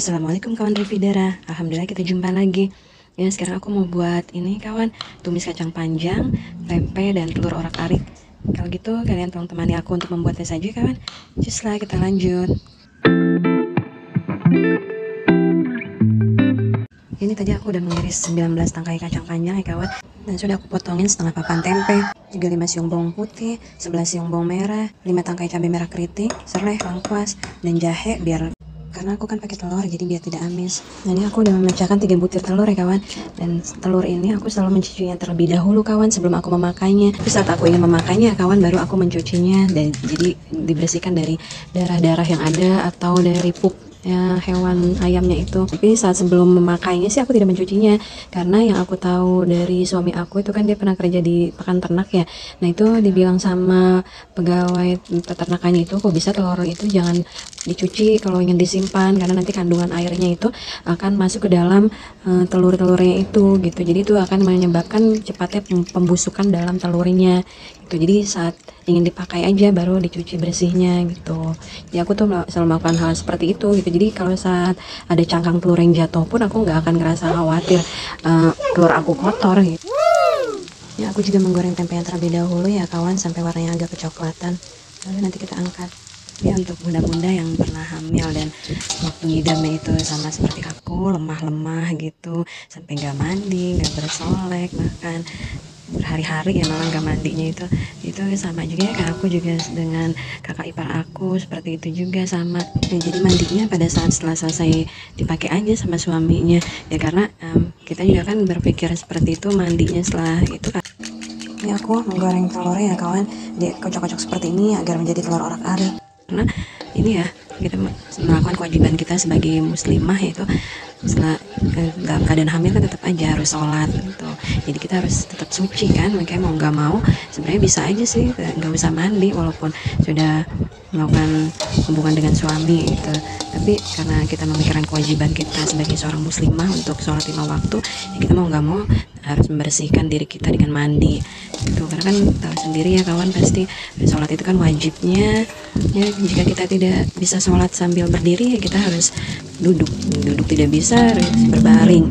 Assalamualaikum kawan Revidara, alhamdulillah kita jumpa lagi. Ya, sekarang aku mau buat ini kawan, tumis kacang panjang, tempe dan telur orak-arik. Kalau gitu kalian tolong temani aku untuk membuatnya saja kawan. Cus lah, kita lanjut. Ini tadi aku udah mengiris 19 tangkai kacang panjang ya kawan, dan sudah aku potongin setengah papan tempe, juga 5 siung bawang putih, 11 siung bawang merah, 5 tangkai cabai merah keriting, serai, lengkuas, dan jahe karena aku kan pakai telur jadi biar tidak amis. Nah, ini aku udah memecahkan 3 butir telur ya kawan, dan telur ini aku selalu mencucinya terlebih dahulu kawan sebelum aku memakainya. Tapi saat aku ingin memakainya kawan, baru aku mencucinya, dan jadi dibersihkan dari darah-darah yang ada atau dari pup ya hewan ayamnya itu. Tapi saat sebelum memakainya sih aku tidak mencucinya, karena yang aku tahu dari suami aku itu kan dia pernah kerja di pakan ternak ya. Nah, itu dibilang sama pegawai peternakannya itu, kok bisa telur itu jangan dicuci kalau ingin disimpan, karena nanti kandungan airnya itu akan masuk ke dalam telur-telurnya itu gitu. Jadi itu akan menyebabkan cepatnya pembusukan dalam telurnya gitu. Jadi saat ingin dipakai aja baru dicuci bersihnya gitu. Ya, aku tuh selalu melakukan hal seperti itu gitu. Jadi kalau saat ada cangkang telur yang jatuh pun aku nggak akan ngerasa khawatir telur aku kotor gitu. Ya, aku juga menggoreng tempe yang terlebih dahulu ya kawan, sampai warnanya agak kecoklatan, lalu nanti kita angkat. Ya, untuk bunda-bunda yang pernah hamil dan waktu ngidamnya itu sama seperti aku, lemah-lemah gitu, sampai nggak mandi, nggak bersolek, bahkan berhari-hari ya malah nggak mandinya, itu sama juga ya, kayak aku juga dengan kakak ipar aku seperti itu juga sama ya. Jadi mandinya pada saat setelah selesai dipakai aja sama suaminya ya, karena kita juga kan berpikir seperti itu, mandinya setelah itu kan. Ini aku menggoreng telurnya ya kawan, dikocok-kocok seperti ini agar menjadi telur orak-arik. Karena ini ya, kita melakukan kewajiban kita sebagai muslimah, yaitu setelah dalam keadaan hamil kan tetap aja harus sholat gitu. Jadi kita harus tetap suci kan, makanya mau nggak mau sebenarnya bisa aja sih nggak usah mandi walaupun sudah melakukan hubungan dengan suami gitu. Tapi karena kita memikirkan kewajiban kita sebagai seorang muslimah untuk sholat 5 waktu, ya kita mau nggak mau harus membersihkan diri kita dengan mandi gitu. Karena kan tahu sendiri ya kawan, pasti sholat itu kan wajibnya ya. Jika kita tidak bisa sholat sambil berdiri ya kita harus duduk tidak bisa harus berbaring,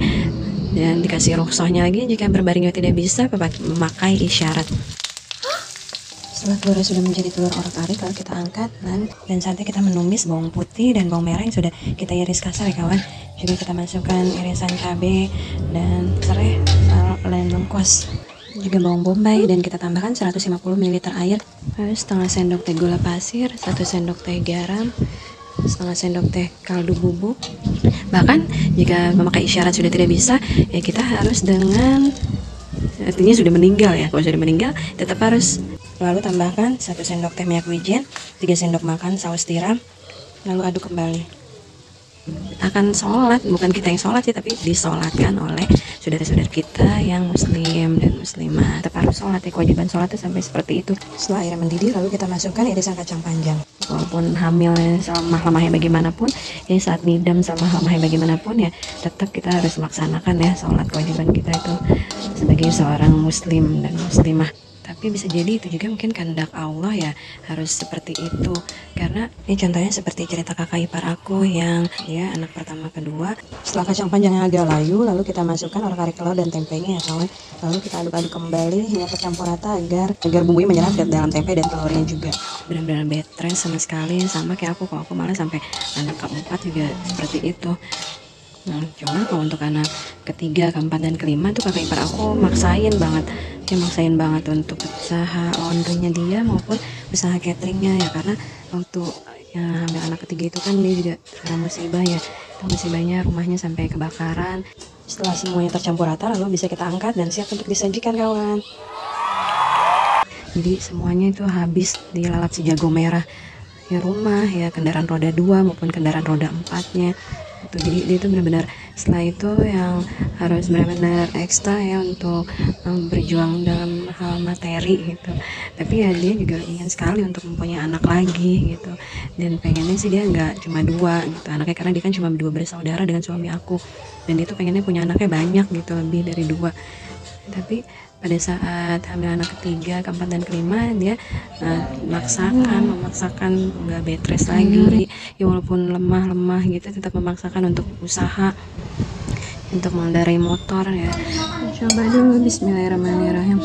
dan dikasih rukhsahnya lagi jika berbaringnya tidak bisa memakai isyarat. Setelah telurnya sudah menjadi telur orak-arik, lalu kita angkat dan saatnya kita menumis bawang putih dan bawang merah yang sudah kita iris kasar ya kawan. Juga kita masukkan irisan cabai dan serai dan lengkuas, juga bawang bombay, dan kita tambahkan 150 ml air, setengah sendok teh gula pasir, 1 sendok teh garam, setengah sendok teh kaldu bubuk. Bahkan jika memakai isyarat sudah tidak bisa ya, kita harus dengan artinya sudah meninggal ya, kalau sudah meninggal tetap harus. Lalu tambahkan 1 sendok teh minyak wijen, 3 sendok makan saus tiram, lalu aduk kembali. Akan sholat, bukan kita yang sholat sih, tapi disolatkan oleh saudara-saudara kita yang muslim dan muslimah. Tetap harus sholat ya, kewajiban sholat itu sampai seperti itu. Setelah airnya mendidih, lalu kita masukkan irisan kacang panjang. Walaupun hamil selemah-lemahnya bagaimanapun ya, saat ngidam selemah-lemahnya bagaimanapun ya, tetap kita harus melaksanakan ya sholat, kewajiban kita itu sebagai seorang muslim dan muslimah. Tapi bisa jadi itu juga mungkin kehendak Allah ya, harus seperti itu. Karena ini contohnya seperti cerita kakak ipar aku yang ya anak pertama kedua. Setelah kacang panjangnya agak layu, lalu kita masukkan orak-arik telur dan tempenya ya kawan. Lalu kita aduk-aduk kembali hingga tercampur rata agar bumbunya menyerap ke dalam tempe dan telurnya juga. Benar-benar betres sama sekali, sama kayak aku. Kalau aku malah sampai anak keempat juga seperti itu. Nah, cuma kalau untuk anak ketiga, keempat, dan kelima tuh kakak ipar aku maksain banget. Dia maksain banget untuk usaha laundrynya dia maupun usaha cateringnya ya, karena waktu yang hamil anak ketiga itu kan dia juga kena musibah ya. Itu musibahnya rumahnya sampai kebakaran. Setelah semuanya tercampur rata, lalu bisa kita angkat dan siap untuk disajikan kawan. Jadi semuanya itu habis dilalap si jago merah ya, rumah ya, kendaraan roda 2 maupun kendaraan roda 4-nya itu. Jadi dia itu benar-benar setelah itu yang harus benar-benar ekstra ya untuk berjuang dalam hal materi gitu. Tapi ya dia juga ingin sekali untuk mempunyai anak lagi gitu, dan pengennya sih dia nggak cuma 2 gitu anaknya, karena dia kan cuma 2 bersaudara dengan suami aku, dan dia tuh pengennya punya anaknya banyak gitu, lebih dari 2. Tapi pada saat hamil anak ketiga, keempat dan kelima dia memaksakan nggak bed rest lagi. Ya walaupun lemah gitu tetap memaksakan untuk usaha untuk mengendarai motor ya. Coba dulu, bismillahirrahmanirrahim.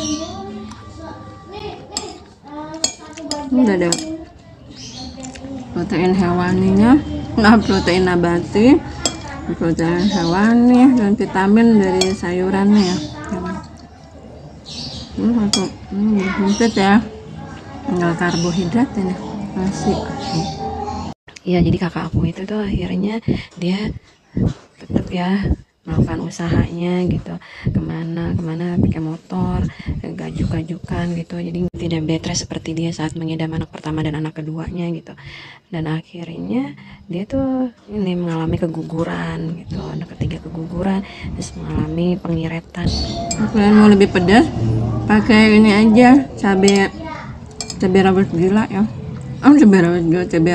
Udah ada protein hewaninya, protein nabati, protein hewani, dan vitamin dari sayurannya ya. Sempit ya, tinggal karbohidrat ini nasi. Iya, jadi kakak aku itu tuh akhirnya dia tetap ya melakukan usahanya gitu, kemana pakai motor, gajuk-gajukan gitu, jadi tidak bed rest seperti dia saat mengidam anak pertama dan anak keduanya gitu. Dan akhirnya dia tuh ini mengalami keguguran gitu, anak ketiga keguguran, terus mengalami pengiretan. Kalian mau lebih pedas, pakai ini aja, cabai rawit gila ya. Cabai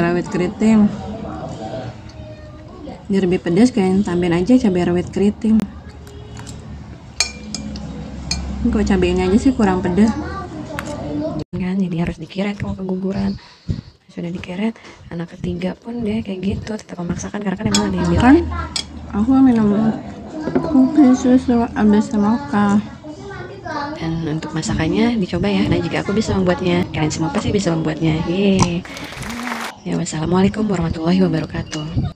rawit keriting. Biar lebih pedas, kalian tambahin aja cabai rawit keriting. Kok cabai ini aja sih kurang pedas kan, jadi harus dikiret kalau keguguran. Sudah dikiret, anak ketiga pun dia kayak gitu, tetap memaksakan karena kan emang ada yang bilang aku minum kopi susu abis lokal. Dan untuk masakannya dicoba ya. Nah, jika aku bisa membuatnya, kalian semua pasti bisa membuatnya. Yeay. Ya, wassalamualaikum warahmatullahi wabarakatuh.